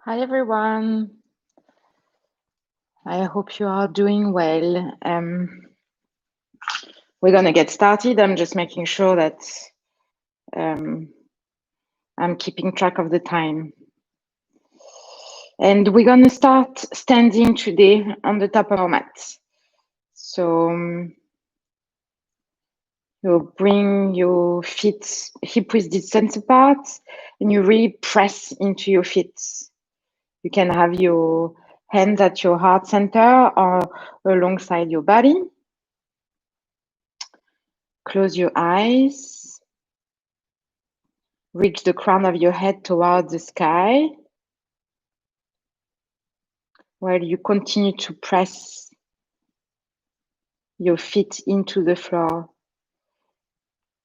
Hi everyone. I hope you are doing well. We're gonna get started. I'm just making sure that I'm keeping track of the time. And we're gonna start standing today on the top of our mat. So you bring your feet hip width distance apart and you really press into your feet. You can have your hands at your heart center or alongside your body. Close your eyes. Reach the crown of your head towards the sky while you continue to press your feet into the floor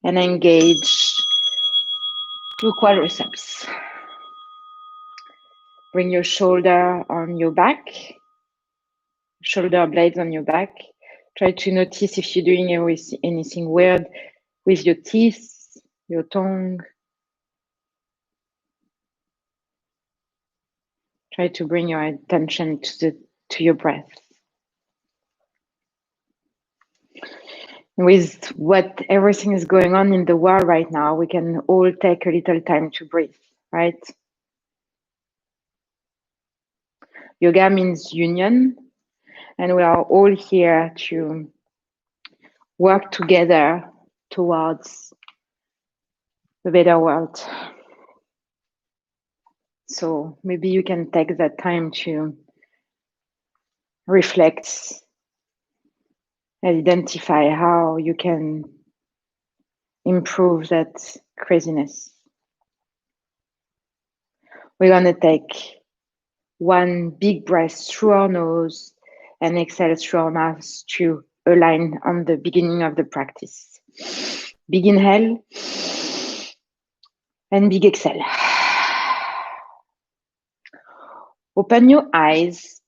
and engage your quadriceps. Bring your shoulder on your back, shoulder blades on your back. Try to notice if you're doing anything weird with your teeth, your tongue. Try to bring your attention to your breath. With what everything is going on in the world right now, we can all take a little time to breathe, right? Yoga means union, and we are all here to work together towards a better world. So maybe you can take that time to reflect and identify how you can improve that craziness. We're gonna take one big breath through our nose and exhale through our mouth to align on the beginning of the practice. Big inhale and big exhale. Open your eyes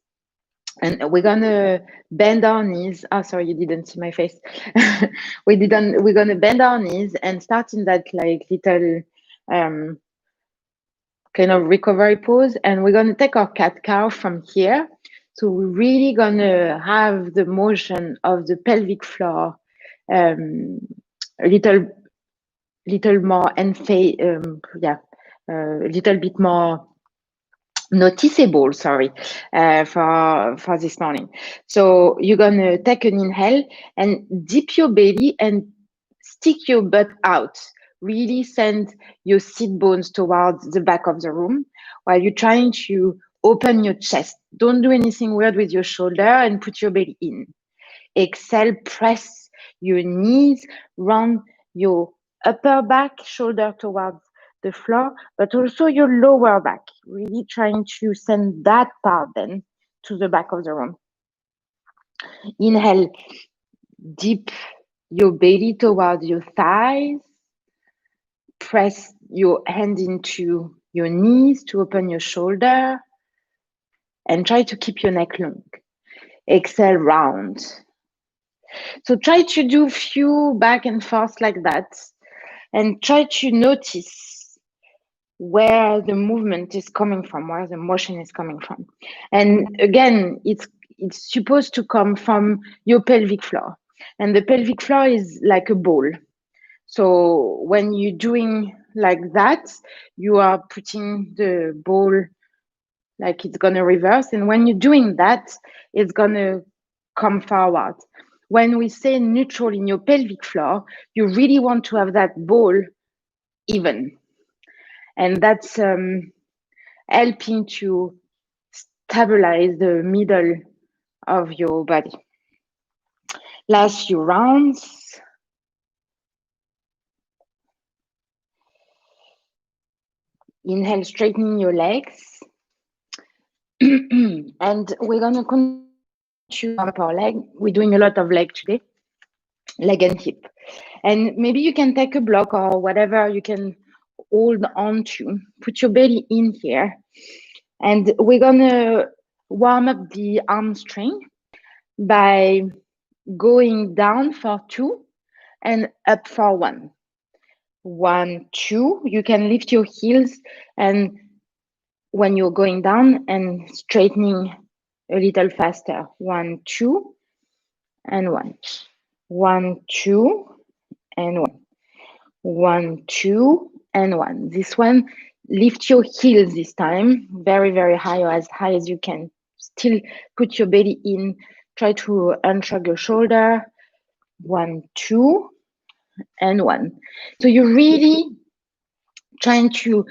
and we're gonna bend our knees. Oh, sorry, you didn't see my face. We're gonna bend our knees and start in that like little kind of recovery pose, and we're gonna take our cat-cow from here. So we're really gonna have the motion of the pelvic floor a little more and a little bit more noticeable, for this morning. So you're gonna take an inhale and dip your belly and stick your butt out. Really send your sit bones towards the back of the room while you're trying to open your chest. Don't do anything weird with your shoulder and put your belly in. Exhale, press your knees, round your upper back, shoulder towards the floor, but also your lower back. Really trying to send that part then to the back of the room. Inhale, dip your belly towards your thighs. Press your hand into your knees to open your shoulder and try to keep your neck long. Exhale, round. So try to do few back and forth like that and try to notice where the movement is coming from, where the motion is coming from. And again, it's supposed to come from your pelvic floor. And the pelvic floor is like a ball. So when you're doing like that, you are putting the ball like it's gonna reverse. And when you're doing that, it's gonna come forward. When we say neutral in your pelvic floor, you really want to have that ball even. And that's helping to stabilize the middle of your body. Last few rounds. Inhale, straightening your legs. And we're gonna continue to warm up our leg. We're doing a lot of leg today, leg and hip. And maybe you can take a block or whatever you can hold on to. Put your belly in here. And we're gonna warm up the hamstring by going down for 2 and up for 1. 1, 2. You can lift your heels and when you're going down and straightening a little faster. 1, 2, and 1. 1, 2, and 1. 1, 2, and 1. This one, lift your heels this time, very, very high, or as high as you can. Still put your belly in. Try to unshrug your shoulder. 1, 2, and 1. So you're really trying to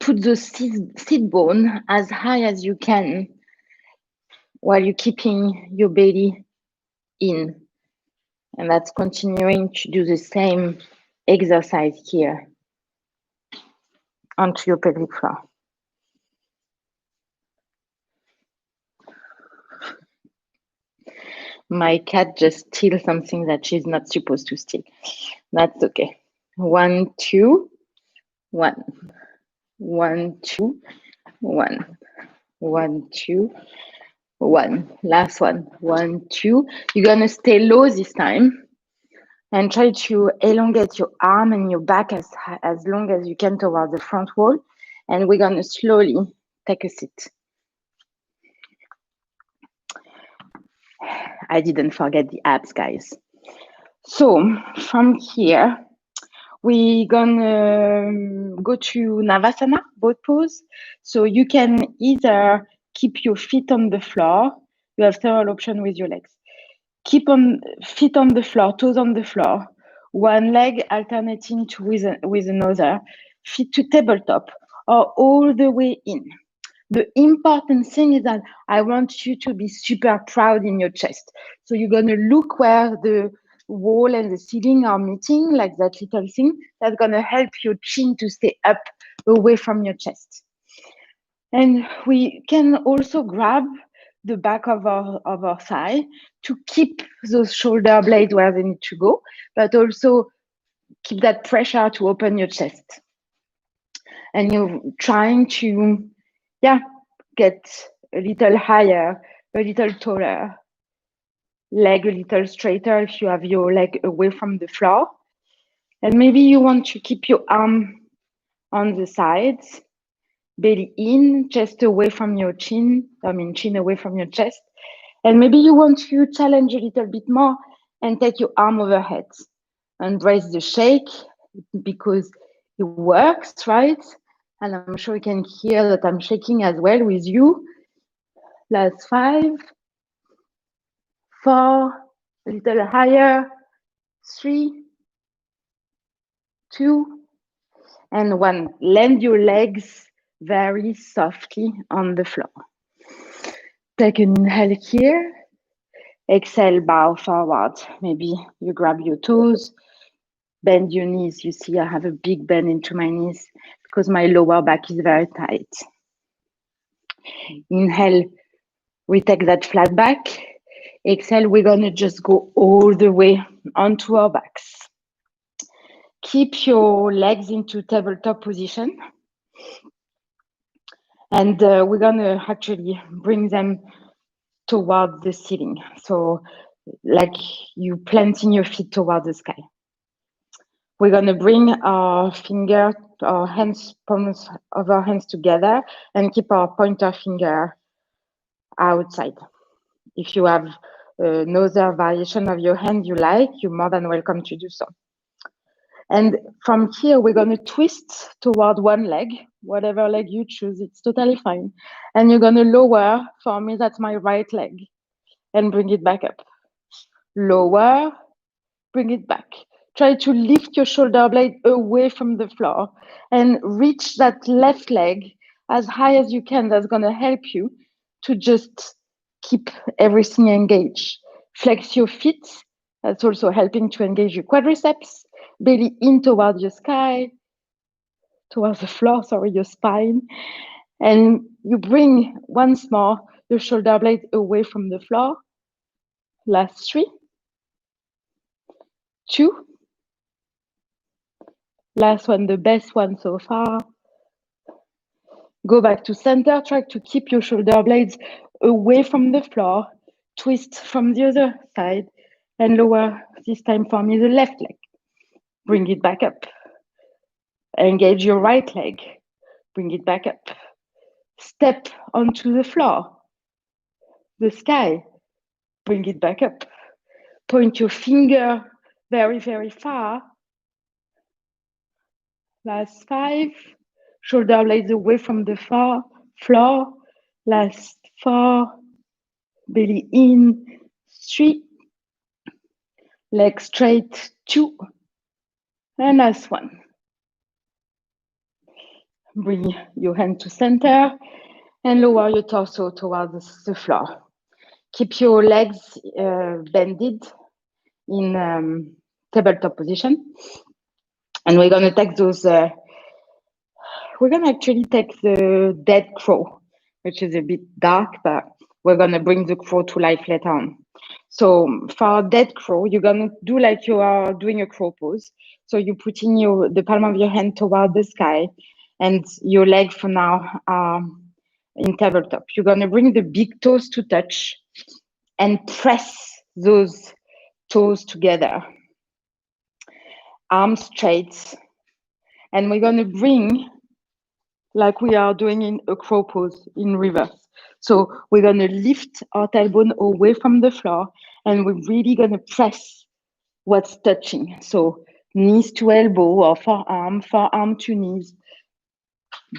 put the sit bone as high as you can while you're keeping your belly in. And that's continuing to do the same exercise here onto your pelvic floor. My cat just steals something that she's not supposed to steal. That's okay. 1, 2, 1. 1, 2, 1. 1, 2, 1. Last one. 1, 2. You're gonna stay low this time and try to elongate your arm and your back as long as you can towards the front wall. And we're gonna slowly take a seat. I didn't forget the abs, guys. So from here, we're gonna go to Navasana, boat pose. So you can either keep your feet on the floor. You have several options with your legs. Keep on feet on the floor, toes on the floor. One leg alternating to with another. Feet to tabletop or all the way in. The important thing is that I want you to be super proud in your chest. So you're gonna look where the wall and the ceiling are meeting, like that little thing. That's gonna help your chin to stay up away from your chest. And we can also grab the back of our thigh to keep those shoulder blades where they need to go, but also keep that pressure to open your chest. And you're trying to, get a little higher, a little taller, leg a little straighter if you have your leg away from the floor. And maybe you want to keep your arm on the sides, belly in, chest away from your chin, chin away from your chest. And maybe you want to challenge a little bit more and take your arm overhead. Embrace the shake because it works, right? And I'm sure you can hear that I'm shaking as well with you. Last 5, 4, a little higher, 3, 2, and 1. Land your legs very softly on the floor. Take an inhale here. Exhale, bow forward. Maybe you grab your toes, bend your knees. You see I have a big bend into my knees because my lower back is very tight. Inhale, we take that flat back. Exhale, we're gonna just go all the way onto our backs. Keep your legs into tabletop position. And we're gonna actually bring them towards the ceiling. So like you planting your feet towards the sky. We're gonna bring our hands, palms of our hands together and keep our pointer finger outside. If you have another variation of your hand you like, you're more than welcome to do so. And from here, we're gonna twist toward one leg, whatever leg you choose, it's totally fine. And you're gonna lower, for me, that's my right leg, and bring it back up. Lower, bring it back. Try to lift your shoulder blade away from the floor and reach that left leg as high as you can. That's gonna help you to just keep everything engaged. Flex your feet. That's also helping to engage your quadriceps. Belly in towards your towards the floor, your spine. And you bring once more your shoulder blade away from the floor. Last 3, 2. Last one, the best one so far. Go back to center, try to keep your shoulder blades away from the floor. Twist from the other side and lower, this time for me, the left leg. Bring it back up. Engage your right leg. Bring it back up. Step onto the floor, the sky, bring it back up. Point your finger very, very far. Last 5. Shoulder blades away from the floor. Last 4. Belly in. 3. Legs straight. 2. And last 1. Bring your hand to center and lower your torso towards the floor. Keep your legs bended in tabletop position. And we're going to take those, we're going to actually take the dead crow, which is a bit dark, but we're going to bring the crow to life later on. So for dead crow, you're going to do like you are doing a crow pose. So you're putting the palm of your hand toward the sky, and your leg for now are in tabletop. You're going to bring the big toes to touch and press those toes together. Arms straight. And we're going to bring, like we are doing in a crow pose, in reverse. So we're going to lift our tailbone away from the floor, and we're really going to press what's touching. So knees to elbow or forearm to knees,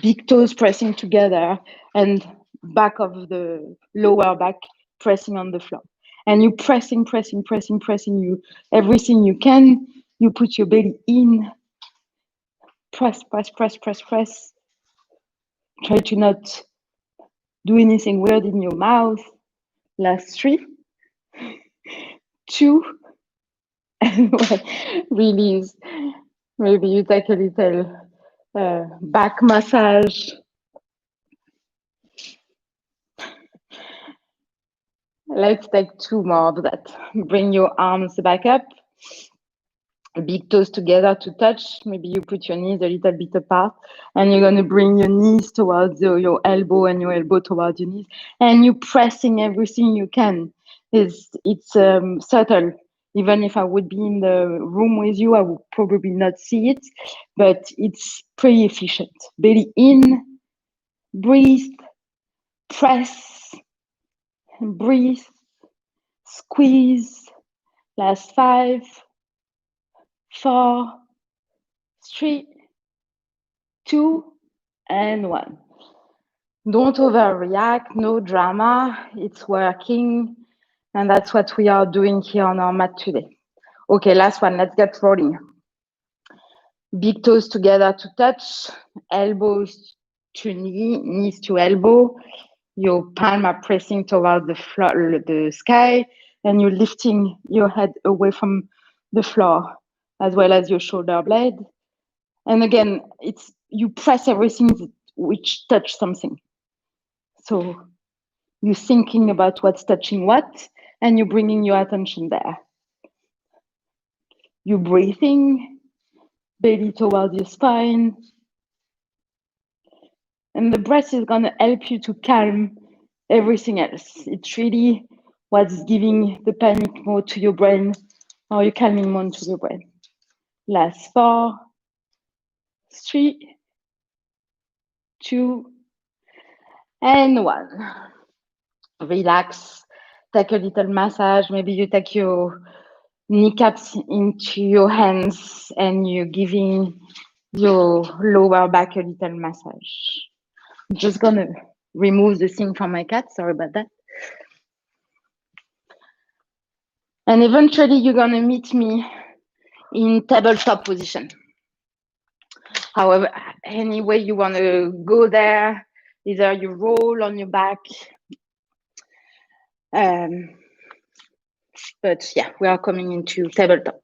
big toes pressing together, and back of the lower back pressing on the floor. And you pressing you everything you can. You put your belly in, press. Try to not do anything weird in your mouth. Last 3, 2, and release. Maybe you take a little back massage. Let's take 2 more of that. Bring your arms back up. Big toes together to touch. Maybe you put your knees a little bit apart, and you're going to bring your knees towards your elbow and your elbow towards your knees, and you're pressing everything you can. It's subtle. Even if I would be in the room with you, I would probably not see it, but it's pretty efficient. Belly in, breathe, press, breathe, squeeze. Last 5, 4, 3, 2, and 1. Don't overreact, no drama. It's working, and that's what we are doing here on our mat today. Okay, last one. Let's get rolling. Big toes together to touch, elbows to knee, knees to elbow. Your palm are pressing toward the floor, the sky, and you're lifting your head away from the floor, as well as your shoulder blade. And again, it's you press everything which touch something. So you're thinking about what's touching what, and you're bringing your attention there. You're breathing, belly towards your spine. And the breath is going to help you to calm everything else. It's really what's giving the panic mode to your brain, or your calming mode to your brain. Last 4, 3, 2, and 1. Relax. Take a little massage. Maybe you take your kneecaps into your hands and you're giving your lower back a little massage. I'm just gonna remove the thing from my cat. Sorry about that. And eventually you're gonna meet me in tabletop position. However, any way you wanna go there, either you roll on your back. But yeah, we are coming into tabletop.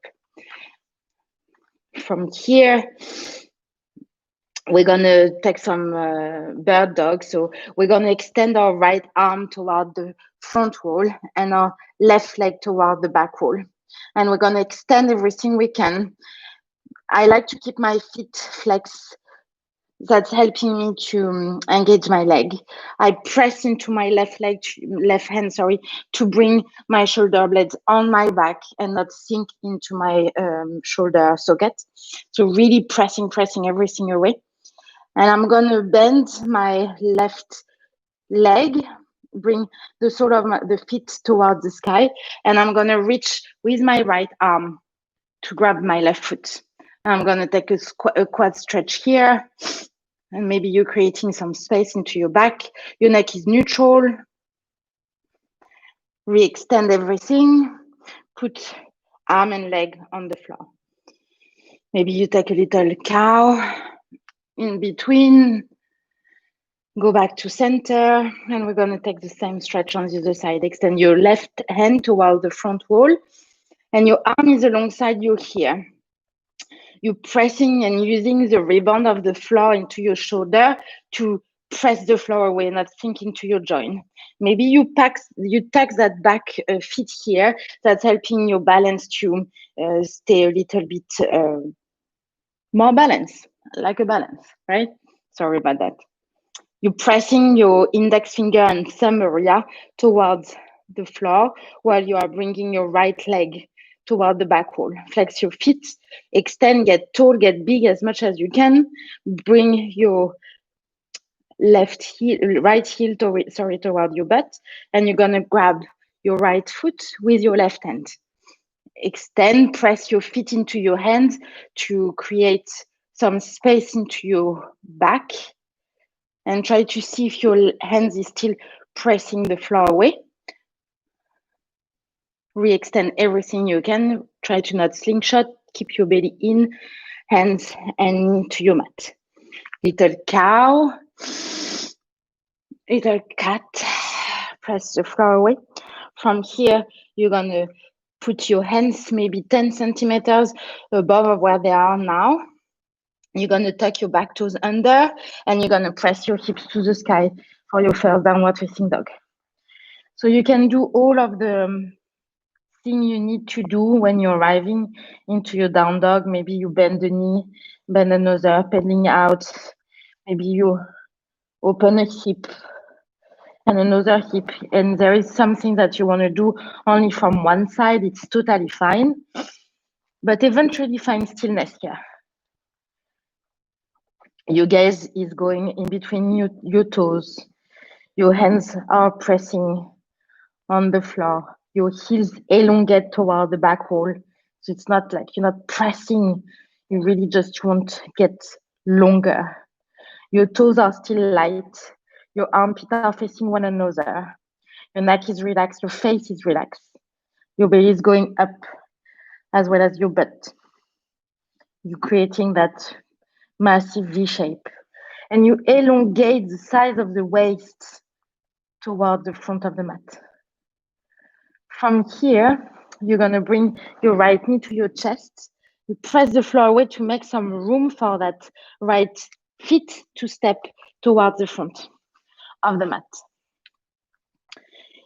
From here, we're gonna take some bird dog. So we're gonna extend our right arm toward the front wall and our left leg toward the back wall. And we're gonna extend everything we can. I like to keep my feet flexed. That's helping me to engage my leg. I press into my left hand, to bring my shoulder blades on my back and not sink into my shoulder socket. So really pressing everything away. And I'm gonna bend my left leg, bring the sole of the feet towards the sky, and I'm gonna reach with my right arm to grab my left foot. I'm gonna take a quad stretch here, and maybe you're creating some space into your back. Your neck is neutral. Re-extend everything. Put arm and leg on the floor. Maybe you take a little cow in between. Go back to center, and we're going to take the same stretch on the other side. Extend your left hand towards the front wall, and your arm is alongside you here. You're pressing and using the rebound of the floor into your shoulder to press the floor away, not sink into your joint. Maybe you tax that back feet here. That's helping your balance to stay a little bit more balanced, like a balance, right? Sorry about that. You're pressing your index finger and thumb area towards the floor while you are bringing your right leg toward the back wall. Flex your feet, extend, get tall, get big as much as you can. Bring your right heel toward your butt, and you're gonna grab your right foot with your left hand. Extend, press your feet into your hands to create some space into your back, and try to see if your hands is still pressing the floor away. Re-extend everything you can. Try to not slingshot. Keep your belly in, hands and knee to your mat. Little cow, little cat. Press the floor away. From here, you're gonna put your hands maybe 10 centimeters above where they are now. You're gonna tuck your back toes under, and you're gonna press your hips to the sky for your first downward facing dog. So you can do all of the thing you need to do when you're arriving into your down dog. Maybe you bend the knee, bend another, pedaling out. Maybe you open a hip and another hip, and there is something that you want to do only from one side. It's totally fine, but eventually find stillness here. Your gaze is going in between your toes. Your hands are pressing on the floor. Your heels elongate toward the back wall. So it's not like you're not pressing. You really just want to get longer. Your toes are still light. Your armpits are facing one another. Your neck is relaxed. Your face is relaxed. Your belly is going up as well as your butt. You're creating that massive V shape. And you elongate the size of the waist toward the front of the mat. From here, you're going to bring your right knee to your chest. You press the floor away to make some room for that right foot to step towards the front of the mat.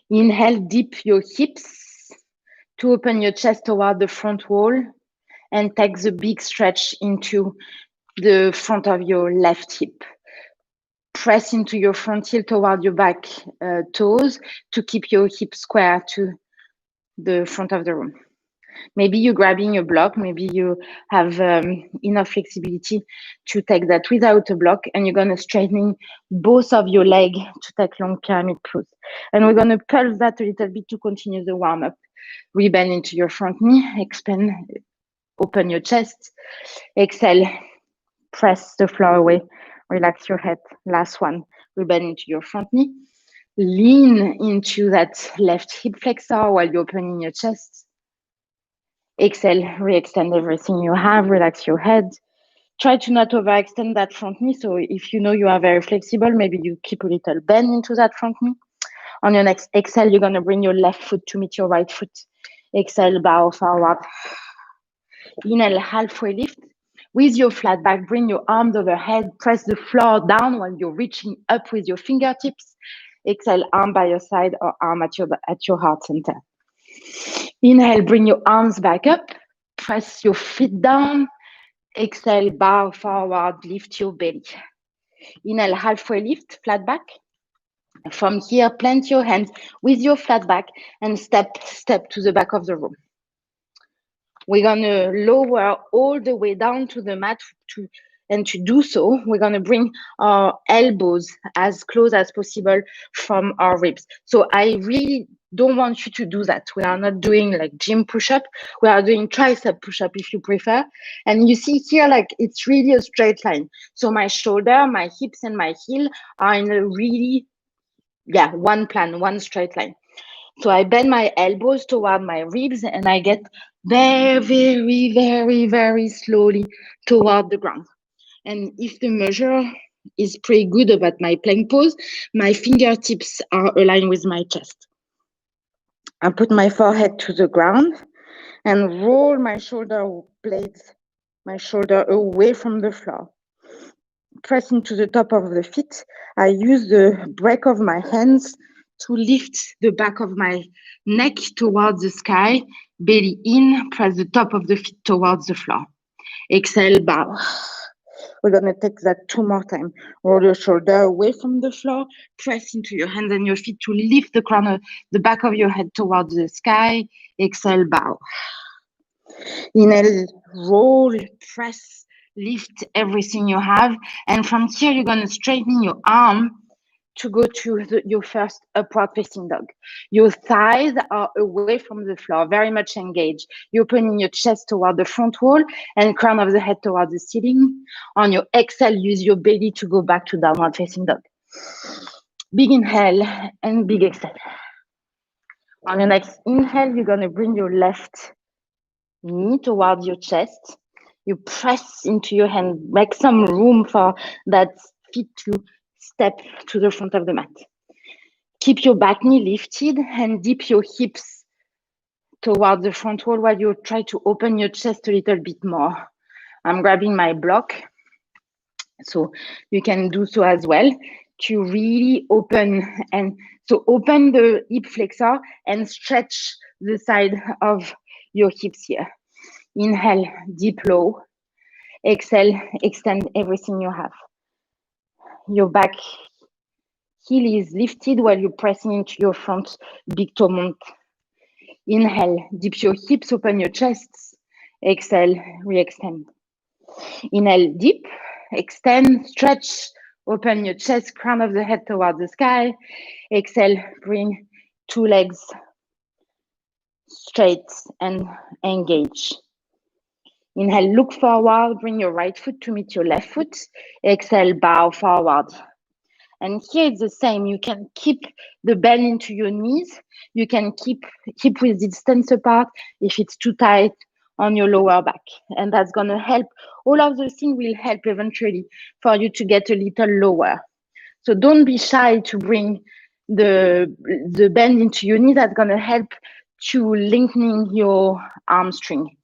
Inhale, dip your hips to open your chest toward the front wall, and take the big stretch into the front of your left hip. Press into your front heel toward your back toes to keep your hip square to the front of the room. Maybe you're grabbing a block, maybe you have enough flexibility to take that without a block, and you're going to straighten both of your legs to take long pyramid pose. And we're going to pulse that a little bit to continue the warm-up. Rebend into your front knee, expand, open your chest, exhale, press the floor away, relax your head. Last one, rebend into your front knee, lean into that left hip flexor while you're opening your chest. Exhale, re-extend everything you have, relax your head. Try to not overextend that front knee. So if you know you are very flexible, maybe you keep a little bend into that front knee. On your next exhale, you're going to bring your left foot to meet your right foot. Exhale, bow forward. Inhale, halfway lift. With your flat back, bring your arms overhead. Press the floor down while you're reaching up with your fingertips. Exhale, arm by your side or arm at your heart center. Inhale, bring your arms back up. Press your feet down. Exhale, bow forward, lift your belly. Inhale, halfway lift, flat back. From here, plant your hands with your flat back and step to the back of the room. We're going to lower all the way down to the mat to And to do so, we're going to bring our elbows as close as possible from our ribs. So I really don't want you to do that. We are not doing like gym push-up. We are doing tricep push-up if you prefer. And you see here, like it's really a straight line. So my shoulder, my hips, and my heel are in a really, one plan, one straight line. So I bend my elbows toward my ribs and I get very, very, very, very slowly toward the ground. And if the measure is pretty good about my plank pose, my fingertips are aligned with my chest. I put my forehead to the ground and roll my shoulder blades, my shoulder away from the floor. Press into the top of the feet. I use the break of my hands to lift the back of my neck towards the sky. Belly in, press the top of the feet towards the floor. Exhale, bow. We're going to take that 2 more times. Roll your shoulder away from the floor. Press into your hands and your feet to lift the crown of the back of your head towards the sky. Exhale, bow. Inhale, roll, press, lift everything you have. And from here, you're going to straighten your arm to go to your first upward facing dog. Your thighs are away from the floor, very much engaged. You're opening your chest toward the front wall and crown of the head toward the ceiling. On your exhale, use your belly to go back to downward facing dog. Big inhale and big exhale. On your next inhale, you're going to bring your left knee towards your chest. You press into your hand, make some room for that feet to step to the front of the mat. Keep your back knee lifted and dip your hips towards the front wall while you try to open your chest a little bit more. I'm grabbing my block, so you can do so as well to really open. And so open the hip flexor and stretch the side of your hips here. Inhale, deep low. Exhale, extend everything you have. Your back heel is lifted while you're pressing into your front big toe mount. Inhale, dip your hips, open your chests. Exhale, re-extend. Inhale, deep, extend, stretch, open your chest, crown of the head towards the sky. Exhale, bring 2 legs straight and engage. Inhale, look forward, bring your right foot to meet your left foot. Exhale, bow forward. And here it's the same. You can keep the bend into your knees. You can keep hip width distance apart if it's too tight on your lower back. And that's going to help. All of those things will help eventually for you to get a little lower. So don't be shy to bring the bend into your knee. That's going to help to lengthening your hamstring.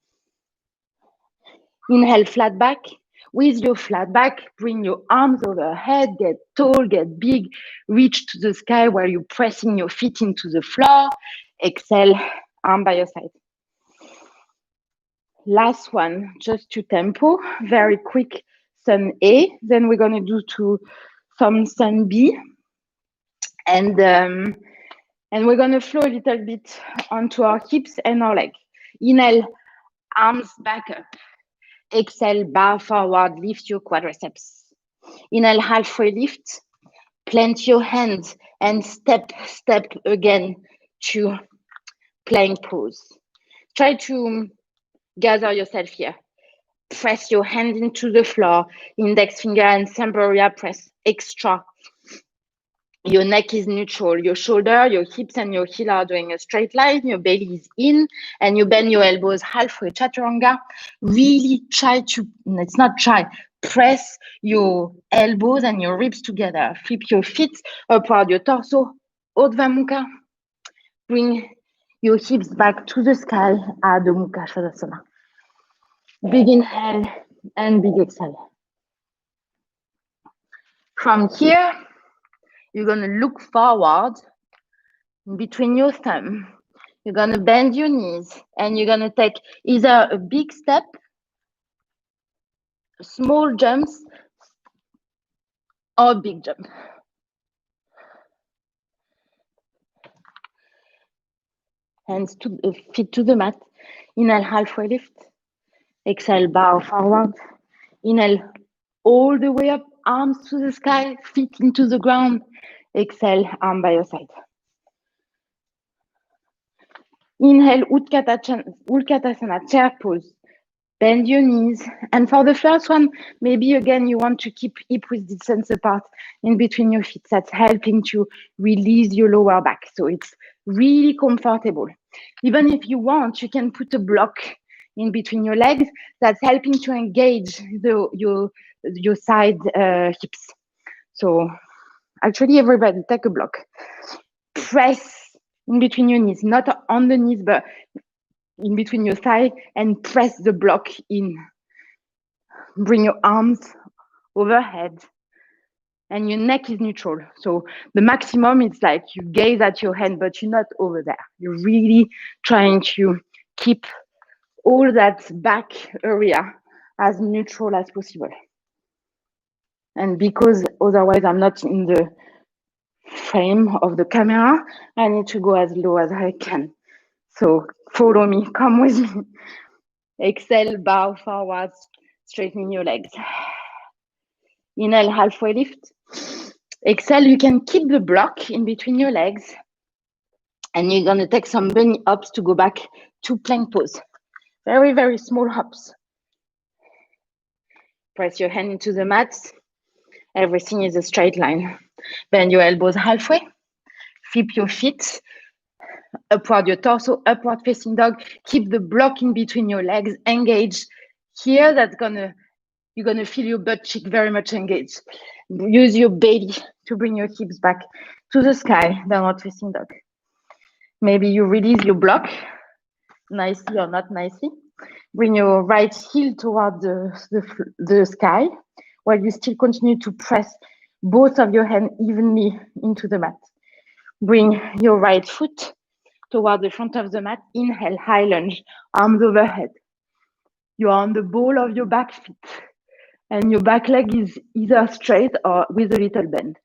Inhale, flat back. With your flat back, bring your arms overhead, get tall, get big, reach to the sky while you're pressing your feet into the floor. Exhale, arm by your side. Last one, just to tempo, very quick sun A. Then we're going to do some sun B. And we're going to flow a little bit onto our hips and our leg. Inhale, arms back up. Exhale, bow forward, lift your quadriceps. Inhale, halfway lift, plant your hands and step again to plank pose. Try to gather yourself here. Press your hand into the floor, index finger and thumb area press extra. Your neck is neutral, your shoulder, your hips and your heel are doing a straight line, your belly is in, and you bend your elbows halfway, Chaturanga. Really press your elbows and your ribs together. Flip your feet upward, your torso, Urdhva Mukha. Bring your hips back to the sky, Adho Mukha Svanasana. Big inhale and big exhale. From here, you're going to look forward between your thumb. You're going to bend your knees and you're going to take either a big step, small jumps, or big jump. Hands to feet to the mat. Inhale, halfway lift. Exhale, bow forward. Inhale, all the way up, arms to the sky, feet into the ground. Exhale, arm by your side. Inhale, Utkatasana, chair pose. Bend your knees. And for the first one, maybe again, you want to keep hip width distance apart in between your feet. That's helping to release your lower back. So it's really comfortable. Even if you want, you can put a block in between your legs. That's helping to engage your side hips. So actually, everybody take a block. Press in between your knees, not on the knees, but in between your thigh, and press the block in. Bring your arms overhead and your neck is neutral. So the maximum is like you gaze at your hand, but you're not over there. You're really trying to keep all that back area as neutral as possible. And because otherwise I'm not in the frame of the camera, I need to go as low as I can. So follow me, come with me. Exhale, bow forward, straightening your legs. Inhale, halfway lift. Exhale, you can keep the block in between your legs. And you're going to take some bunny hops to go back to plank pose. Very, very small hops. Press your hand into the mat. Everything is a straight line. Bend your elbows halfway. Flip your feet. Upward your torso, upward facing dog. Keep the block in between your legs. Engage. Here, you're gonna feel your butt cheek very much engaged. Use your belly to bring your hips back to the sky, downward facing dog. Maybe you release your block, nicely or not nicely. Bring your right heel toward the sky, while you still continue to press both of your hands evenly into the mat. Bring your right foot toward the front of the mat. Inhale, high lunge, arms overhead. You are on the ball of your back feet, and your back leg is either straight or with a little bend.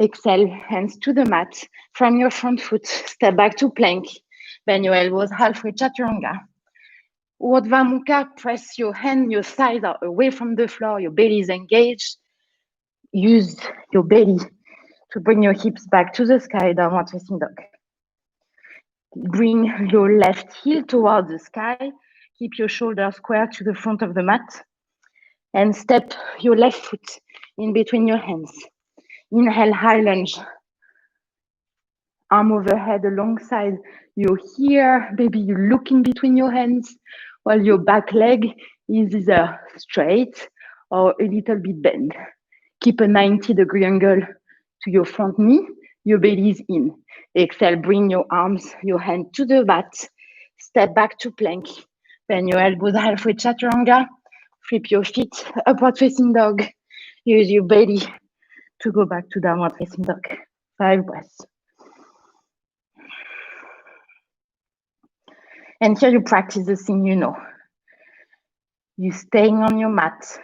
Exhale, hands to the mat. From your front foot, step back to plank. Bend your elbows halfway, Chaturanga. Urdhva Mukha, press your hand, your thighs are away from the floor, your belly is engaged. Use your belly to bring your hips back to the sky, downward facing dog. Bring your left heel towards the sky. Keep your shoulders square to the front of the mat. And step your left foot in between your hands. Inhale, high lunge. Arm overhead alongside your here. Maybe you look in between your hands while your back leg is either straight or a little bit bent. Keep a 90-degree angle to your front knee. Your belly is in. Exhale, bring your arms, your hand to the mat. Step back to plank. Bend your elbows halfway, Chaturanga. Flip your feet, upward facing dog. Use your belly to go back to downward facing dog. 5 breaths. And here you practice the thing you know. You're staying on your mat.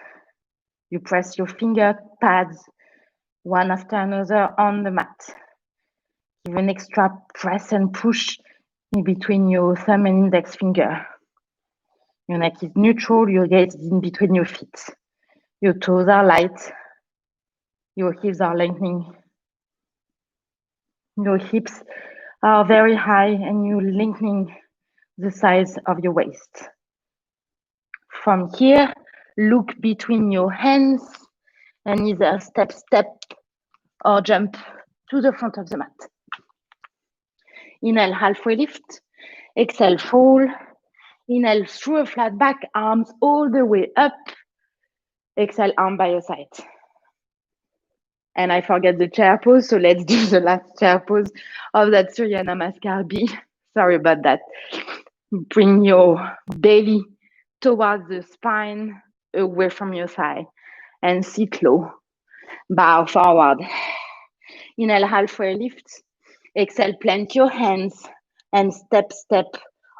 You press your finger pads one after another on the mat. Give an extra press and push in between your thumb and index finger. Your neck is neutral, your gaze is in between your feet. Your toes are light. Your hips are lengthening. Your hips are very high and you're lengthening the size of your waist. From here, look between your hands and either step or jump to the front of the mat. Inhale, halfway lift. Exhale, fall. Inhale through a flat back, arms all the way up. Exhale, arm by your side. And I forget the chair pose, so let's do the last chair pose of that Surya Namaskar B. Sorry about that. Bring your belly towards the spine, away from your thigh, and sit low. Bow forward. Inhale, halfway lift. Exhale, plant your hands and step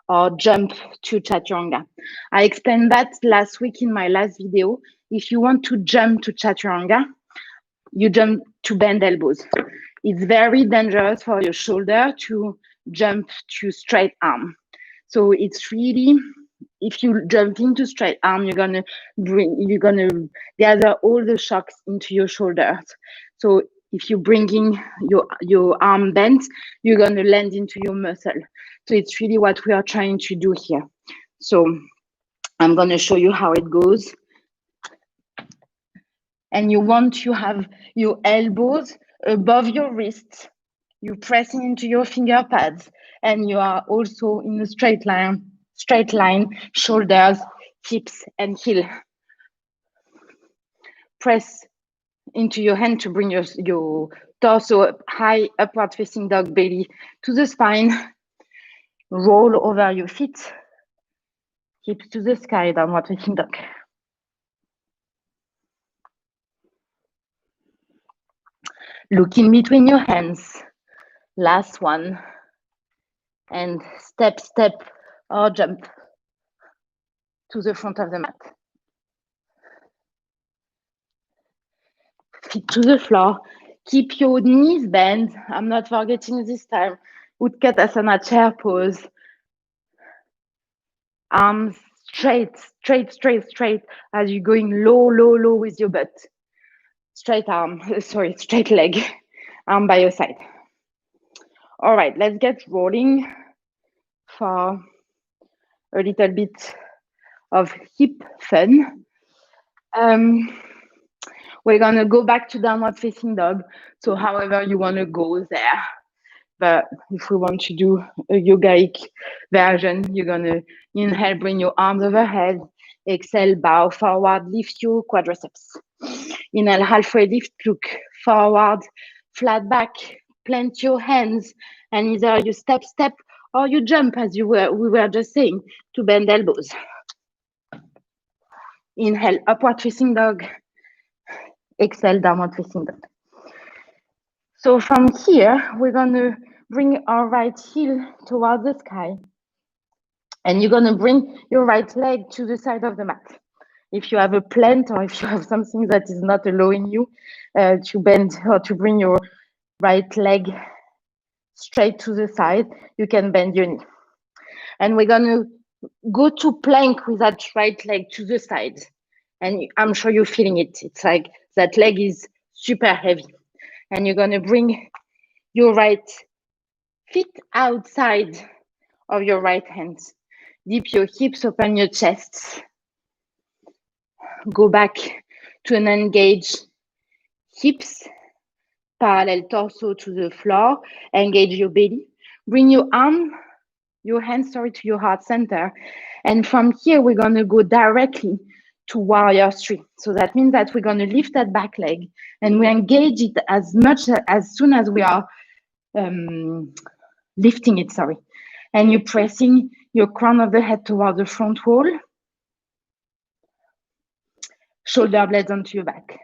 or jump to Chaturanga. I explained that last week in my last video. If you want to jump to Chaturanga, you jump to bend elbows. It's very dangerous for your shoulder to jump to straight arm. So it's really if you jump into straight arm, you're gonna gather all the shocks into your shoulders. So if you're bringing your arm bent, you're gonna land into your muscle. So it's really what we are trying to do here. So I'm gonna show you how it goes. And you want to have your elbows above your wrists. You're pressing into your finger pads, and you are also in a straight line, shoulders, hips, and heel. Press into your hand to bring your torso up high, upward facing dog, belly to the spine. Roll over your feet, hips to the sky, downward facing dog. Look in between your hands. Last one. And step, or jump to the front of the mat. Feet to the floor. Keep your knees bent. I'm not forgetting this time. Utkatasana, chair pose. Arms straight as you're going low with your butt. Straight leg. Arm by your side. All right, let's get rolling for a little bit of hip fun. We're gonna go back to downward facing dog. So however you wanna go there. But if we want to do a yogic version, you're gonna inhale, bring your arms overhead. Exhale, bow forward, lift your quadriceps. Inhale, halfway lift, look forward, flat back, plant your hands, and either you step, or you jump, as we were just saying, to bend elbows. Inhale, upward facing dog. Exhale, downward facing dog. So from here, we're gonna bring our right heel towards the sky. And you're gonna bring your right leg to the side of the mat. If you have a plant or if you have something that is not allowing you to bend or to bring your right leg straight to the side, you can bend your knee. And we're gonna go to plank with that right leg to the side. And I'm sure you're feeling it. It's like that leg is super heavy. And you're gonna bring your right feet outside of your right hand. Dip your hips, open your chest. Go back to an engaged hips, parallel torso to the floor. Engage your belly. Bring your hands to your heart center. And from here, we're gonna go directly to warrior 3. So that means that we're gonna lift that back leg and we engage it as soon as we are lifting it, And you're pressing your crown of the head toward the front wall. Shoulder blades onto your back.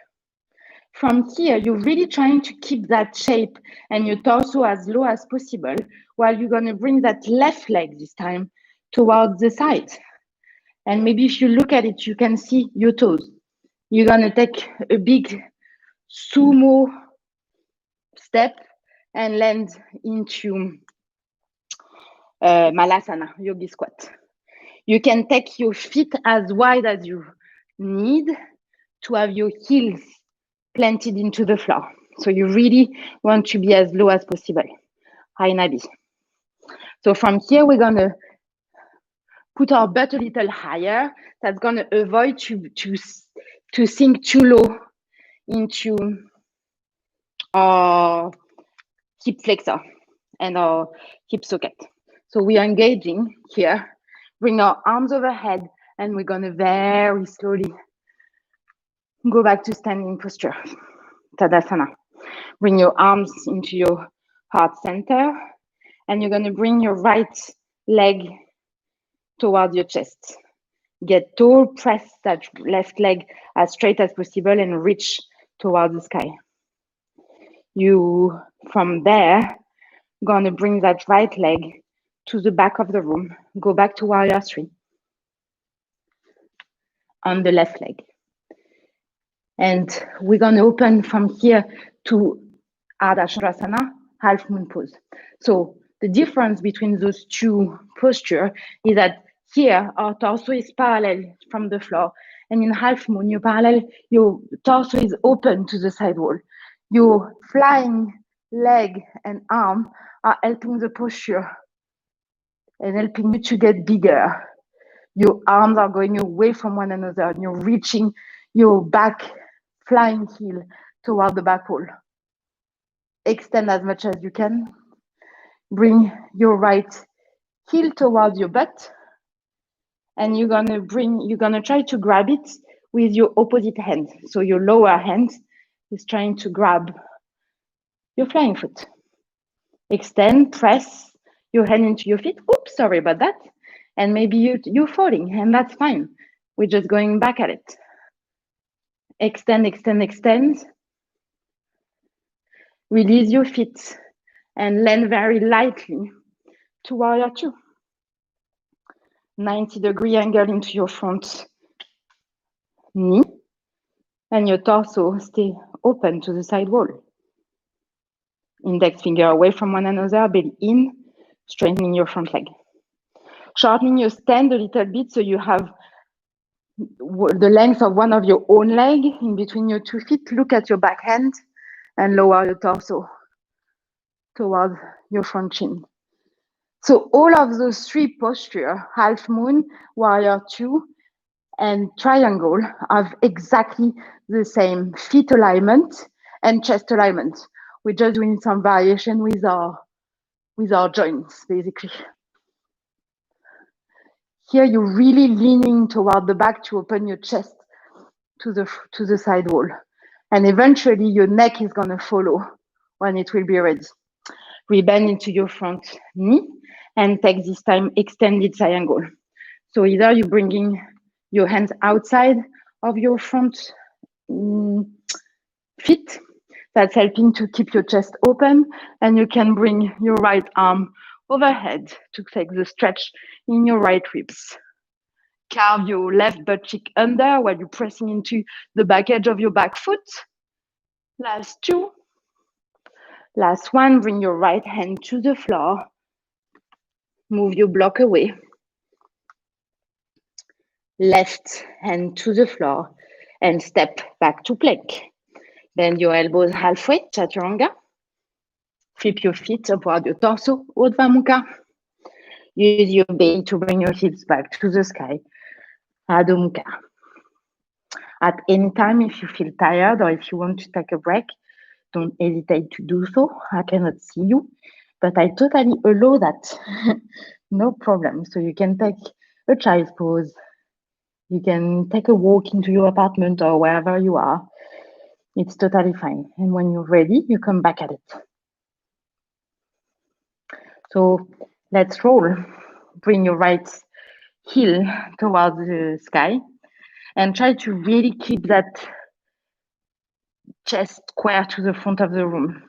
From here, you're really trying to keep that shape and your torso as low as possible while you're gonna bring that left leg this time towards the side. And maybe if you look at it, you can see your toes. You're gonna take a big sumo step and land into Malasana, Yogi Squat. You can take your feet as wide as you need to have your heels planted into the floor. So you really want to be as low as possible. High nabi. So from here, we're gonna put our butt a little higher. That's gonna avoid to sink too low into our hip flexor and our hip socket. So we are engaging here. Bring our arms overhead and we're gonna very slowly go back to standing posture, Tadasana. Bring your arms into your heart center and you're gonna bring your right leg towards your chest. Get tall, press that left leg as straight as possible and reach towards the sky. You, from there, gonna bring that right leg to the back of the room. Go back to warrior 3 on the left leg. And we're gonna open from here to Ardha Chandrasana, half moon pose. So the difference between those two postures is that Here, our torso is parallel from the floor. And in half moon, your torso is open to the side wall. Your flying leg and arm are helping the posture and helping you to get bigger. Your arms are going away from one another and you're reaching your back flying heel toward the back wall. Extend as much as you can. Bring your right heel towards your butt. And you're gonna try to grab it with your opposite hand. So your lower hand is trying to grab your flying foot. Extend, press your hand into your feet. Oops, sorry about that. And maybe you're falling, and that's fine. We're just going back at it. Extend, extend, extend. Release your feet and land very lightly to warrior two. 90-degree angle into your front knee. And your torso stay open to the side wall. Index finger away from one another, belly in, strengthening your front leg. Shortening your stand a little bit so you have the length of one of your own leg in between your 2 feet. Look at your back hand and lower your torso towards your front shin. So all of those 3 postures, half moon, warrior 2, and triangle, have exactly the same feet alignment and chest alignment. We're just doing some variation with our joints, basically. Here, you're really leaning toward the back to open your chest to the side wall. And eventually, your neck is going to follow when it will be ready. Rebend into your front knee and take this time extended triangle. So either you're bringing your hands outside of your front feet. That's helping to keep your chest open, and you can bring your right arm overhead to take the stretch in your right ribs. Carve your left butt cheek under while you're pressing into the back edge of your back foot. Last 2. Last 1, bring your right hand to the floor. Move your block away. Left hand to the floor and step back to plank. Bend your elbows halfway, Chaturanga. Flip your feet upward your torso, Urdhva Mukha. Use your belly to bring your hips back to the sky, Adho Mukha. At any time, if you feel tired or if you want to take a break, don't hesitate to do so. I cannot see you, but I totally allow that. No problem. So you can take a child's pose. You can take a walk into your apartment or wherever you are. It's totally fine. And when you're ready, you come back at it. So let's roll. Bring your right heel towards the sky and try to really keep that chest square to the front of the room.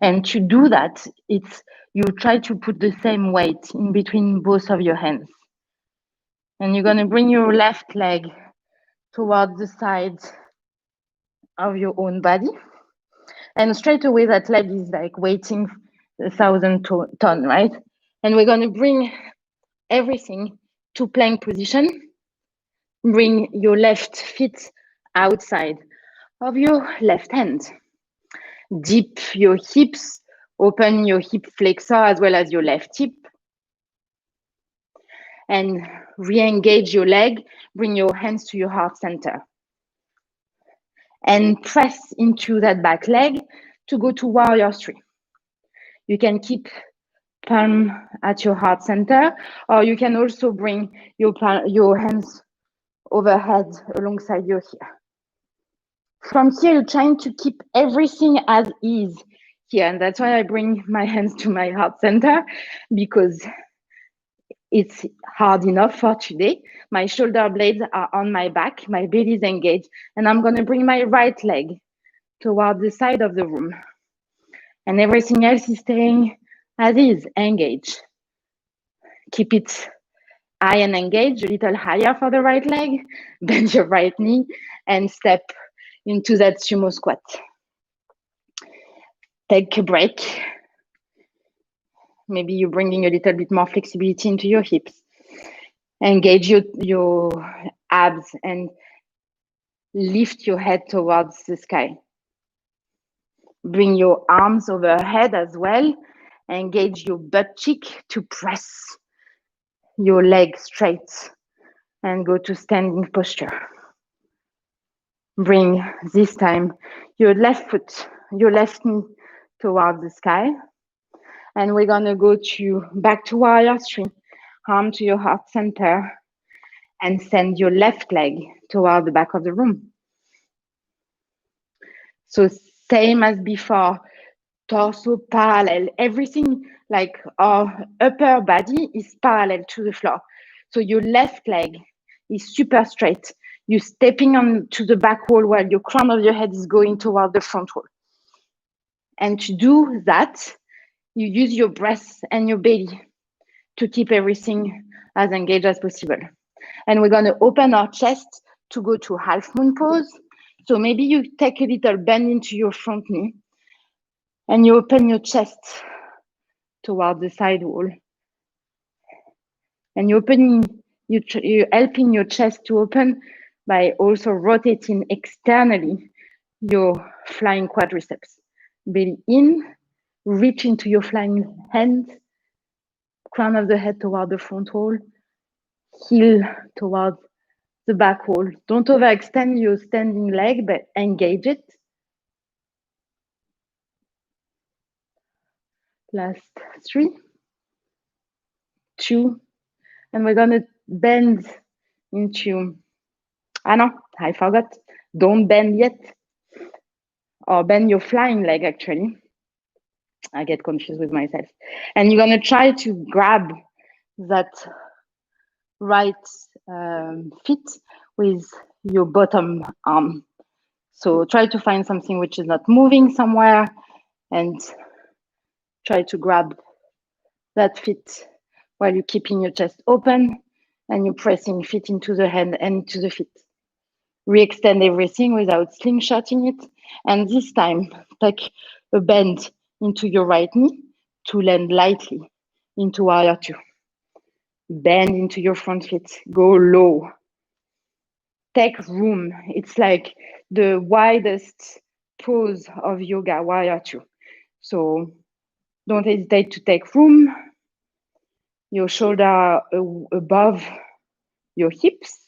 And to do that, you try to put the same weight in between both of your hands. And you're going to bring your left leg towards the side of your own body. And straight away, that leg is like weighing 1,000 tons, right? And we're going to bring everything to plank position. Bring your left feet outside of your left hand. Dip your hips, open your hip flexor as well as your left hip. And re-engage your leg, bring your hands to your heart center. And press into that back leg to go to warrior 3. You can keep palm at your heart center, or you can also bring your hands overhead alongside your ear. From here, you're trying to keep everything as is here. And that's why I bring my hands to my heart center, because it's hard enough for today. My shoulder blades are on my back, my belly is engaged, and I'm going to bring my right leg toward the side of the room. And everything else is staying as is, engaged. Keep it high and engaged, a little higher for the right leg, bend your right knee, and step into that Sumo Squat. Take a break. Maybe you're bringing a little bit more flexibility into your hips. Engage your abs and lift your head towards the sky. Bring your arms overhead as well. Engage your butt cheek to press your leg straight and go to standing posture. Bring this time your left foot, your left knee towards the sky. And we're gonna go back to warrior three, arm to your heart center, and send your left leg toward the back of the room. So same as before, torso parallel, everything like our upper body is parallel to the floor. So your left leg is super straight. You're stepping onto the back wall while your crown of your head is going toward the front wall. And to do that, you use your breath and your belly to keep everything as engaged as possible. And we're going to open our chest to go to half moon pose. So maybe you take a little bend into your front knee and you open your chest toward the side wall. And you're helping your chest to open by also rotating externally your flying quadriceps. Belly in, reach into your flying hand, crown of the head toward the front wall, heel towards the back wall. Don't overextend your standing leg, but engage it. Last 3, 2, and we're gonna bend into, I forgot, don't bend yet, or bend your flying leg actually. I get confused with myself. And you're gonna try to grab that right feet with your bottom arm. So try to find something which is not moving somewhere and try to grab that feet while you're keeping your chest open and you're pressing feet into the hand and into the feet. Re-extend everything without slingshotting it. And this time, take a bend into your right knee to land lightly into warrior two. Bend into your front feet, go low. Take room. It's like the widest pose of yoga, warrior two. So don't hesitate to take room. Your shoulder above your hips.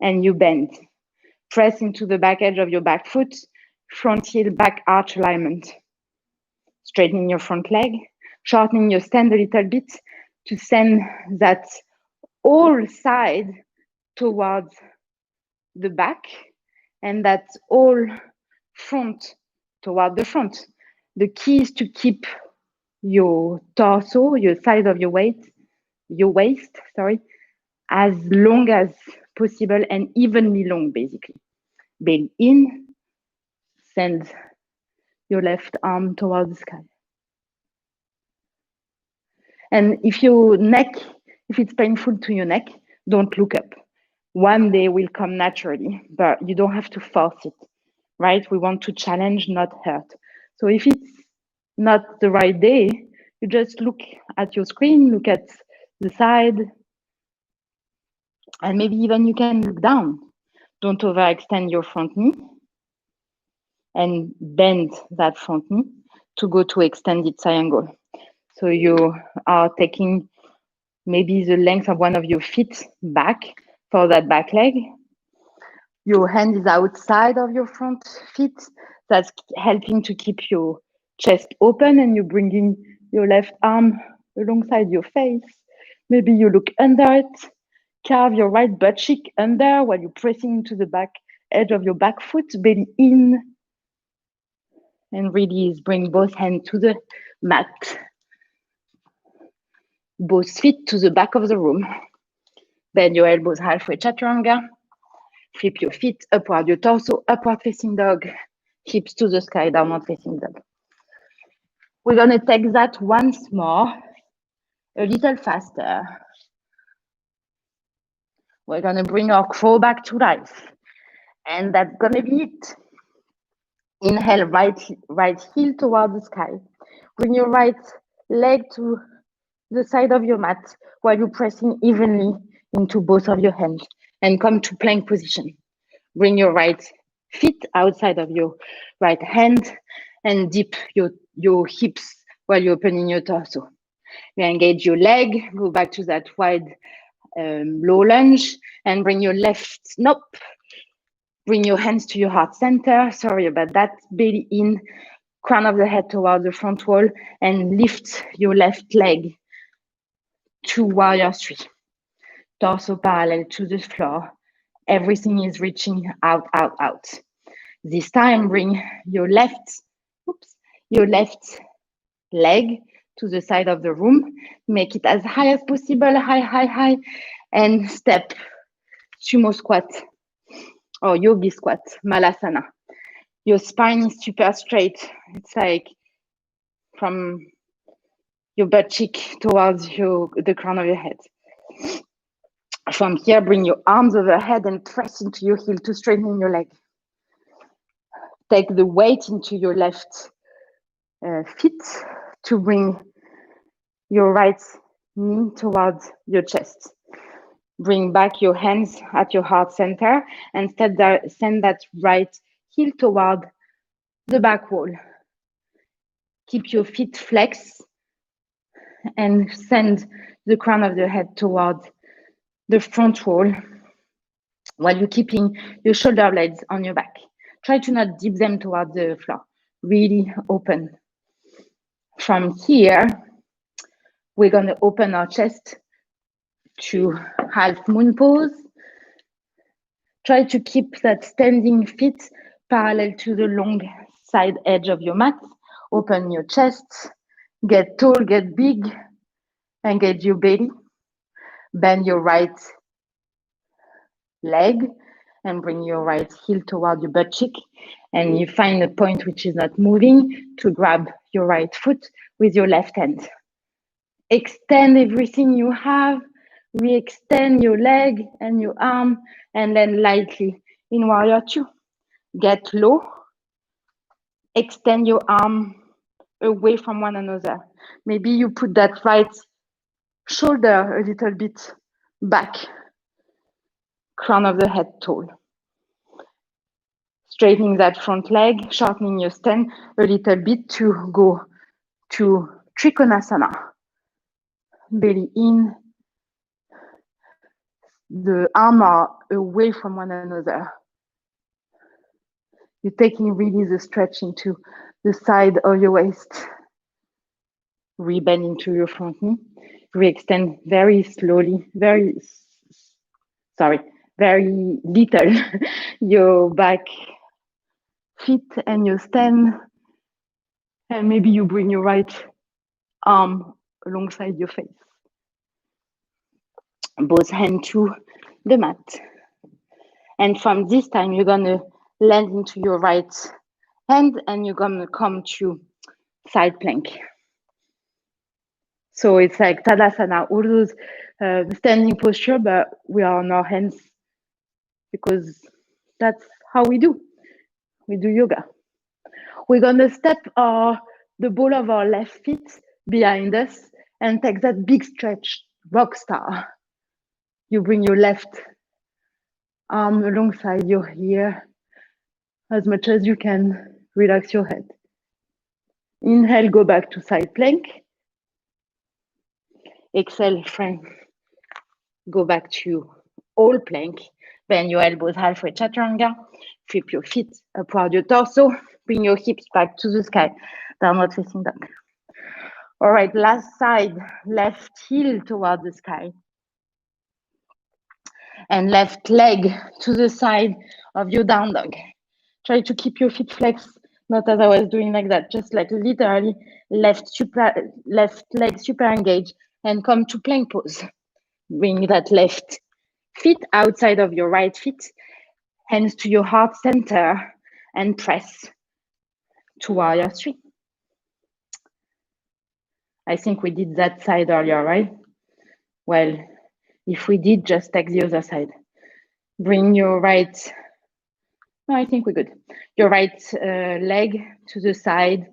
And you bend. Press into the back edge of your back foot, front heel, back arch alignment. Straightening your front leg, shortening your stand a little bit to send that whole side towards the back and that whole front toward the front. The key is to keep your torso, your side of your waist, as long as possible and evenly long, basically. Belly in, send your left arm towards the sky. And if it's painful to your neck, don't look up. One day will come naturally, but you don't have to force it, right? We want to challenge, not hurt. So if it's not the right day, you just look at your screen, look at the side, and maybe even you can look down. Don't overextend your front knee and bend that front knee to go to extended triangle. So you are taking maybe the length of one of your feet back for that back leg. Your hand is outside of your front feet. That's helping to keep your chest open, and you're bringing your left arm alongside your face. Maybe you look under it. Carve your right butt cheek under while you're pressing into the back edge of your back foot, belly in. And release, bring both hands to the mat. Both feet to the back of the room. Bend your elbows halfway, Chaturanga. Flip your feet upward, your torso, upward facing dog. Hips to the sky, downward facing dog. We're gonna take that once more, a little faster. We're gonna bring our crow back to life. And that's gonna be it. Inhale, right heel toward the sky. Bring your right leg to the side of your mat while you're pressing evenly into both of your hands and come to plank position. Bring your right feet outside of your right hand and dip your hips while you're opening your torso. You engage your leg, go back to that wide low lunge and bring your left, nope. Bring your hands to your heart center. Sorry about that. Belly in, crown of the head towards the front wall and lift your left leg to warrior three. Torso parallel to the floor. Everything is reaching out, out, out. This time, bring your left leg to the side of the room. Make it as high as possible, high, and step Sumo Squat or Yogi Squat, Malasana. Your spine is super straight. It's like from your butt cheek towards the crown of your head. From here, bring your arms overhead and press into your heel to straighten your leg. Take the weight into your left feet to bring your right knee towards your chest. Bring back your hands at your heart center and send that right heel toward the back wall. Keep your feet flexed and send the crown of the head towards the front wall while you're keeping your shoulder blades on your back. Try to not dip them towards the floor. Really open. From here, we're going to open our chest to half moon pose. Try to keep that standing feet parallel to the long side edge of your mat. Open your chest, get tall, get big, engage your belly. Bend your right leg and bring your right heel toward your butt cheek. And you find a point which is not moving to grab your right foot with your left hand. Extend everything you have. Re-extend your leg and your arm and then lightly in warrior two. Get low. Extend your arm away from one another. Maybe you put that right shoulder a little bit back. Crown of the head tall. Straightening that front leg, shortening your stand a little bit to go to Trikonasana. Belly in. The arms are away from one another. You're taking really the stretch into the side of your waist. Rebend into your front knee. Re-extend very slowly, very little your back feet and your stand. And maybe you bring your right arm alongside your face. Both hands to the mat. And from this time, you're going to land into your right hand and you're going to come to side plank. So it's like Tadasana, all those standing posture, but we are on our hands because that's how we do. We do yoga. We're going to step the ball of our left feet behind us and take that big stretch, rock star. You bring your left arm alongside your ear as much as you can. Relax your head. Inhale, go back to side plank. Exhale, friend. Go back to all plank. Bend your elbows halfway, Chaturanga. Flip your feet upward your torso. Bring your hips back to the sky. Downward facing dog. All right, last side. Left heel toward the sky. And left leg to the side of your down dog. Try to keep your feet flexed, not as I was doing like that, just like literally left leg super engaged and come to plank pose. Bring that left feet outside of your right feet, hands to your heart center and press to warrior three. I think we did that side earlier, right? Well, if we did, just take the other side. Bring your right, no, I think we're good. Your right leg to the side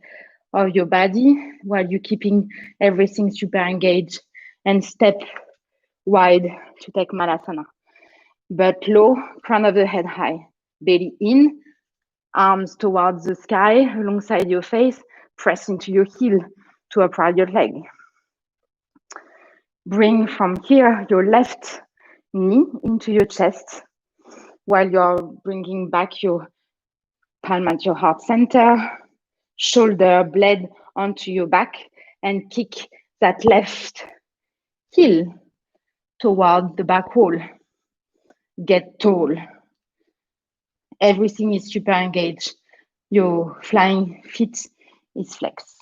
of your body while you're keeping everything super engaged, and step wide to take Malasana. But low, crown of the head high, belly in, arms towards the sky alongside your face, press into your heel to upright your leg. Bring from here your left knee into your chest while you're bringing back your palm at your heart center, shoulder blade onto your back, and kick that left heel toward the back wall. Get tall. Everything is super engaged. Your flying feet is flexed.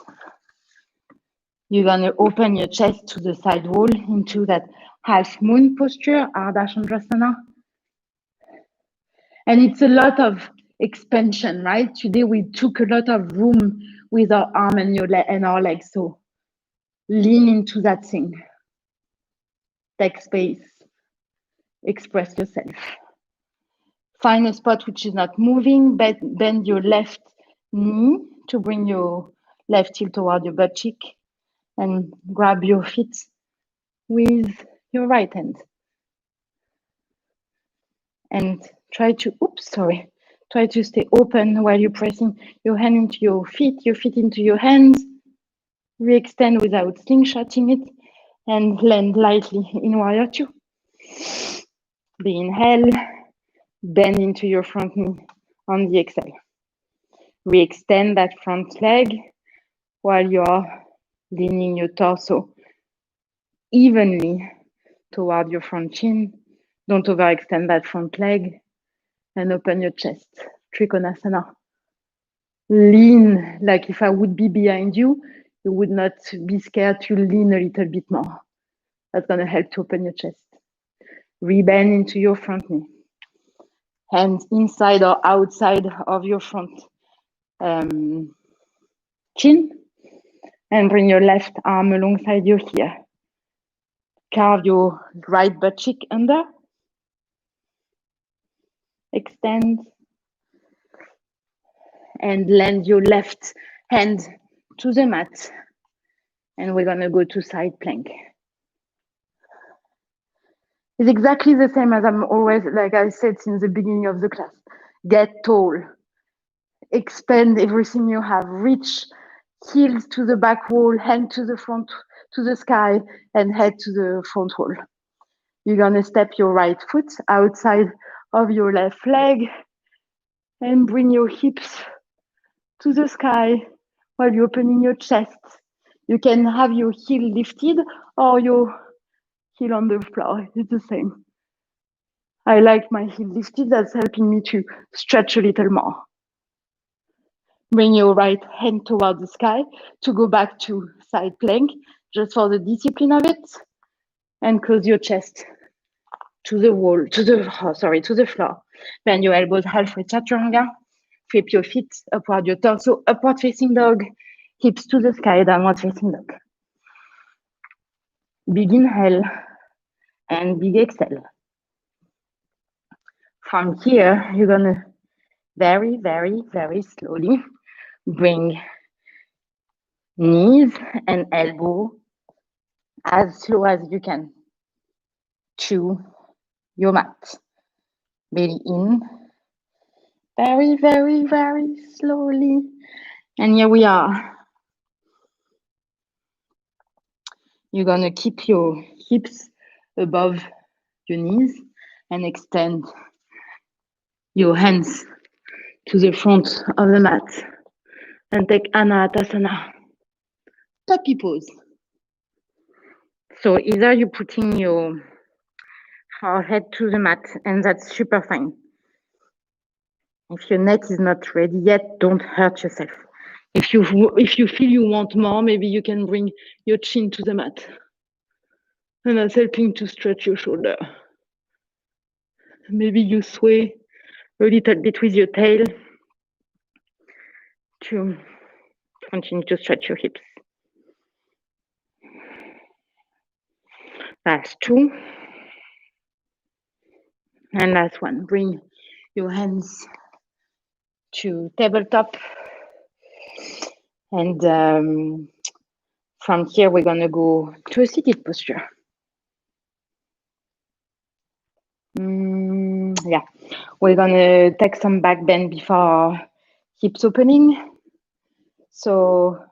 You're going to open your chest to the side wall into that half moon posture, Ardha Chandrasana. And it's a lot of expansion, right? Today we took a lot of room with our arm and our legs. So lean into that thing. Take space. Express yourself. Find a spot which is not moving. Bend your left knee to bring your left heel toward your butt cheek, and grab your feet with your right hand. And try to stay open while you're pressing your hand into your feet into your hands. Re-extend without slingshotting it, and land lightly in warrior two. The inhale, bend into your front knee on the exhale. Re-extend that front leg while you're leaning your torso evenly toward your front chin. Don't overextend that front leg, and open your chest. Trikonasana. Lean, like if I would be behind you, you would not be scared to lean a little bit more. That's going to help to open your chest. Rebend into your front knee. Hands inside or outside of your front chin, and bring your left arm alongside your ear. Carve your right butt cheek under. Extend. And land your left hand to the mat. And we're going to go to side plank. It's exactly the same as I'm always, like I said since the beginning of the class. Get tall. Expand everything you have. Reach heels to the back wall, hand to the front, to the sky, and head to the front wall. You're going to step your right foot outside of your left leg and bring your hips to the sky while you're opening your chest. You can have your heel lifted or your heel on the floor. It's the same. I like my heel lifted. That's helping me to stretch a little more. Bring your right hand toward the sky to go back to side plank, just for the discipline of it. And close your chest to the wall, to the floor. Bend your elbows halfway, Chaturanga. Flip your feet, upward your torso, upward facing dog. Hips to the sky, downward facing dog. Big inhale and big exhale. From here, you're gonna very, very, very slowly bring knees and elbow as slow as you can to your mat. Belly in, very, very, very slowly. And here we are. You're gonna keep your hips above your knees and extend your hands to the front of the mat and take Anatasana, puppy pose. So either you're putting your forehead to the mat, and that's super fine. If your neck is not ready yet, don't hurt yourself. If you feel you want more, maybe you can bring your chin to the mat. And that's helping to stretch your shoulder. Maybe you sway a little bit with your tail to continue to stretch your hips. Last two. And last one. Bring your hands to tabletop And from here, we're going to go to a seated posture. Yeah, we're going to take some back bend before hips opening. So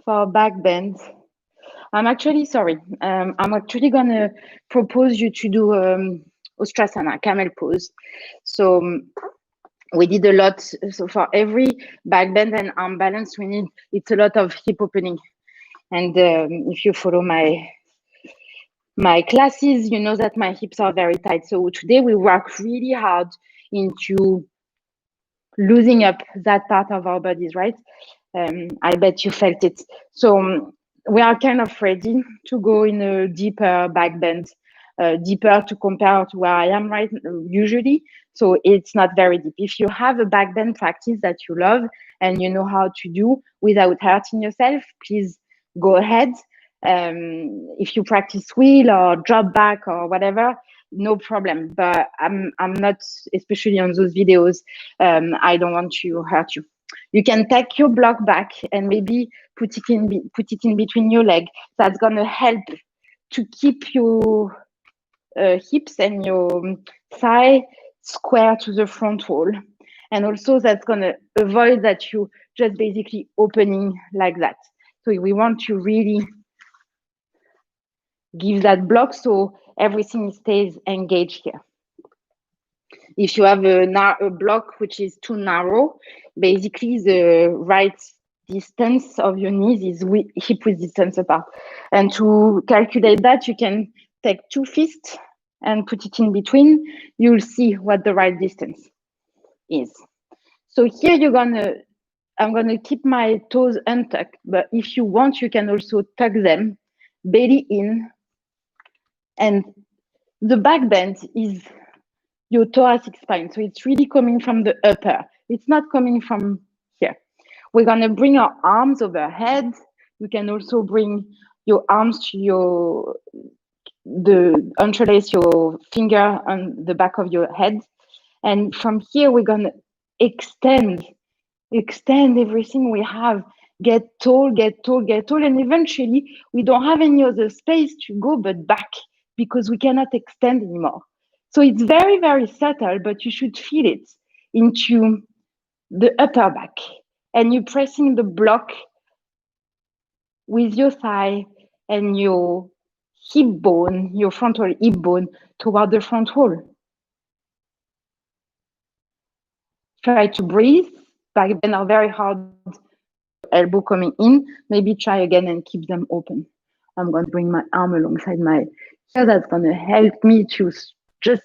for back bend, I'm actually going to propose you to do Ustrasana, camel pose. So we did a lot. So for every back bend and arm balance, it's a lot of hip opening. And if you follow my classes, you know that my hips are very tight. So today we work really hard into losing up that part of our bodies, right? I bet you felt it. So we are kind of ready to go in a deeper back bend, deeper to compare to where I am right usually. So it's not very deep. If you have a back bend practice that you love and you know how to do without hurting yourself, please go ahead. If you practice wheel or drop back or whatever, no problem. But I'm not, especially on those videos, I don't want to hurt you. You can take your block back and maybe put it in between your leg. That's gonna help to keep your hips and your thigh square to the front wall. And also that's gonna avoid that you just basically opening like that. So we want to really give that block so everything stays engaged here. If you have a block which is too narrow, basically the right distance of your knees is hip width distance apart. And to calculate that, you can take two fists and put it in between. You'll see what the right distance is. So here I'm gonna keep my toes untucked, but if you want, you can also tuck them, belly in, and the back bend is your thoracic spine. So it's really coming from the upper. It's not coming from here. We're gonna bring our arms overhead. You can also bring your arms to interlace your finger on the back of your head. And from here, we're gonna extend everything we have. Get tall, get tall, get tall. And eventually we don't have any other space to go but back because we cannot extend anymore. So it's very, very subtle, but you should feel it into the upper back. And you're pressing the block with your thigh and your hip bone, your frontal hip bone toward the front wall. Try to breathe. Back bend are very hard. Elbow coming in. Maybe try again and keep them open. I'm going to bring my arm alongside my here. That's going to help me to just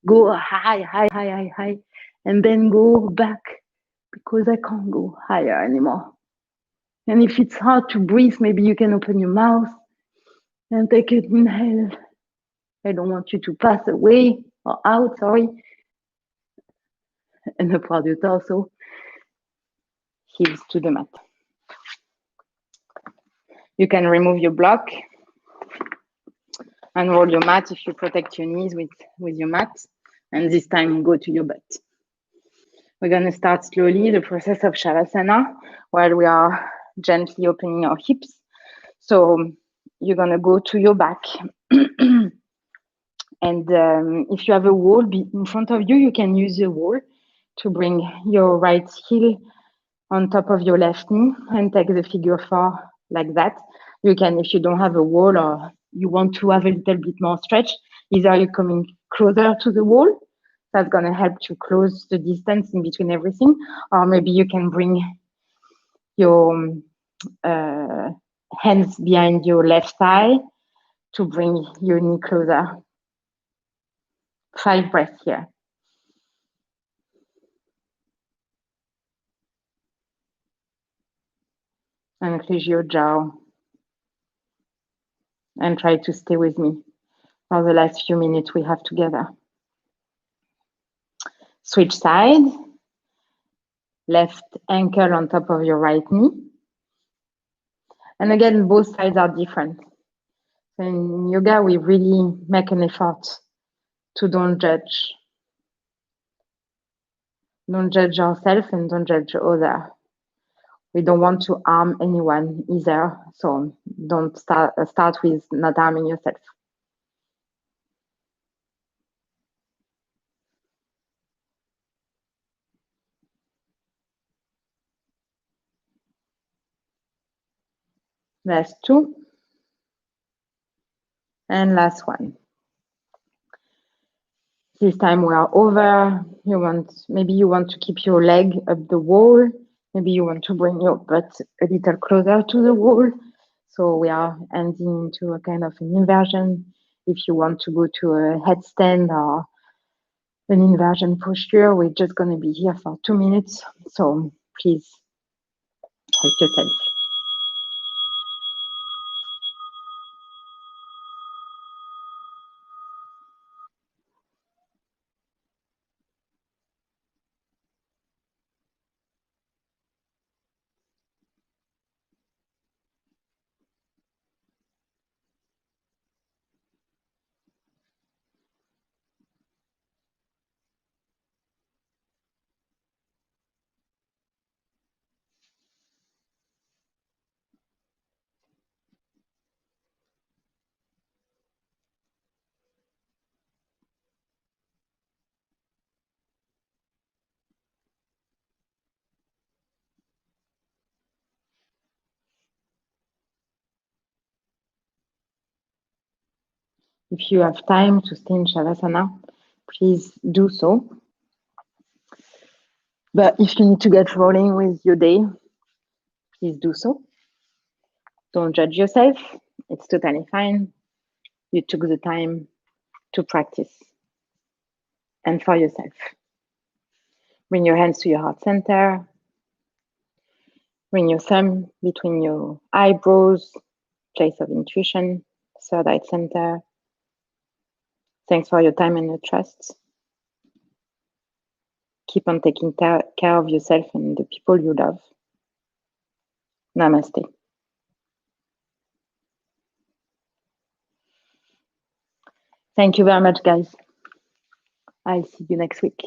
go high, high, high, high, high, and then go back because I can't go higher anymore. And if it's hard to breathe, maybe you can open your mouth and take an inhale. I don't want you to pass away or out, sorry. And the part du torso, heels to the mat. You can remove your block and roll your mat if you protect your knees with your mat. And this time go to your butt. We're going to start slowly the process of Shavasana while we are gently opening our hips. So you're going to go to your back. And if you have a wall in front of you, you can use the wall to bring your right heel on top of your left knee and take the figure 4 like that. You can, if you don't have a wall or you want to have a little bit more stretch, either you're coming closer to the wall. That's going to help to close the distance in between everything. Or maybe you can bring your hands behind your left thigh to bring your knee closer. 5 breaths here. And close your jaw. And try to stay with me for the last few minutes we have together. Switch side. Left ankle on top of your right knee. And again, both sides are different. In yoga, we really make an effort to don't judge. Don't judge ourselves and don't judge others. We don't want to harm anyone either. So don't start with not harming yourself. Last two. And last one. This time we are over. Maybe you want to keep your leg up the wall. Maybe you want to bring your butt a little closer to the wall. So we are ending into a kind of an inversion. If you want to go to a headstand or an inversion posture, we're just going to be here for 2 minutes. So please help yourself. If you have time to stay in Shavasana, please do so. But if you need to get rolling with your day, please do so. Don't judge yourself. It's totally fine. You took the time to practice and for yourself. Bring your hands to your heart center. Bring your thumb between your eyebrows, place of intuition, third eye center. Thanks for your time and your trust. Keep on taking care of yourself and the people you love. Namaste. Thank you very much, guys. I'll see you next week.